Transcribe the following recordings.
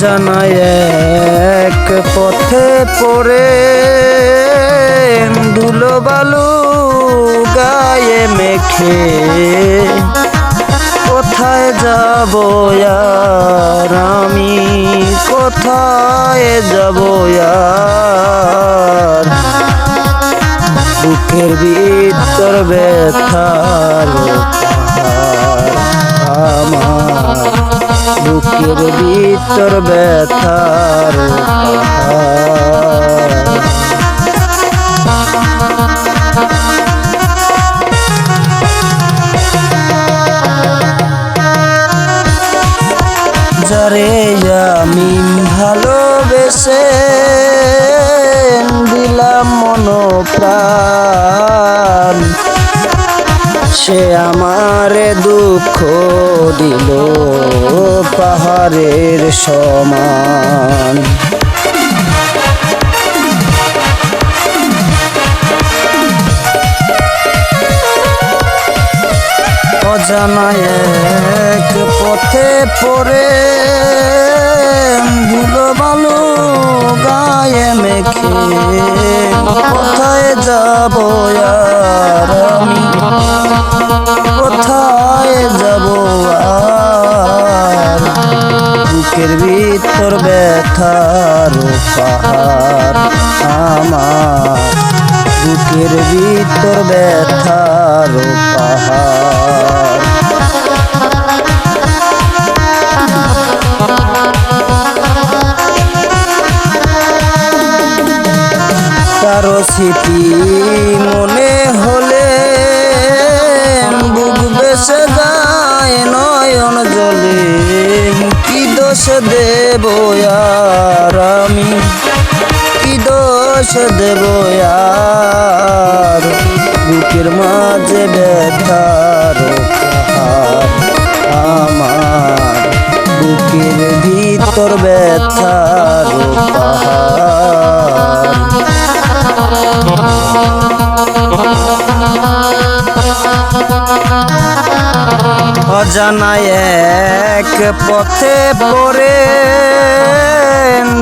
অজানা এক পথে পড়ে ধুলো বালু গায়ে মেখে কোথায় যাব আর আমি, কোথায় যাব আর বুকের ভিতর ব্যথার আমার, বুকের ভিতর ব্যথার যারে আমি ভালোবেসে দিলাম মন প্রাণ, সে আমারে দুঃখ দিল পাহাড়ের সমান। অজানা এক পথে পড়ে ধুলো বালু গায়ে মেখে কোথায় যাব আর আমি, কোথায় যাব আর বুকের ভিতর ব্যথার পাহাড় আমার, বুকের ভিতর ব্যথার পাহাড়। কারো স্মৃতি মনে হলে বুক বেসে যায় নয়ন জলে, কি দোষ দেব আর আমি, কি দোষ দেব আর বুকের মাঝে ব্যথার পাহাড় আমার, বুকের ভিতর ব্যথার পাহাড়। অজানা এক পথে পড়ে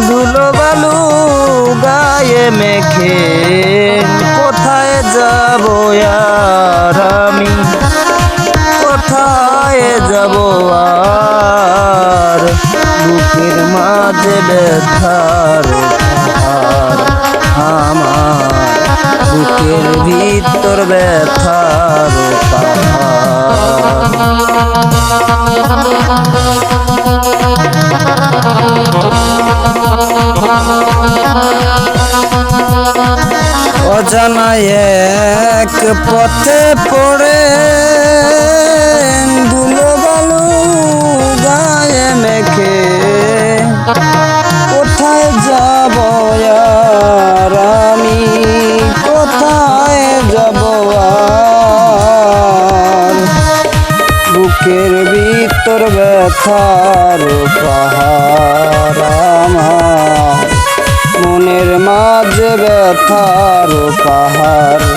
ধুলো বালু গায়ে মেখে কোথায় যাব আর আমি, কোথায় যাব আর বুকের মাঝে ব্যথার পাহাড় আমার, বুকের ভিতর ব্যথার পাহাড়। অজানা এক পথে পড়ে ধুলো বালু গায়ে মেখে কোথায় যাব আর আমি, কোথায় যাব আর বুকের ভিতর ব্যথার পাহাড় আমার, মনের মাঝে ব্যথার পাহাড়।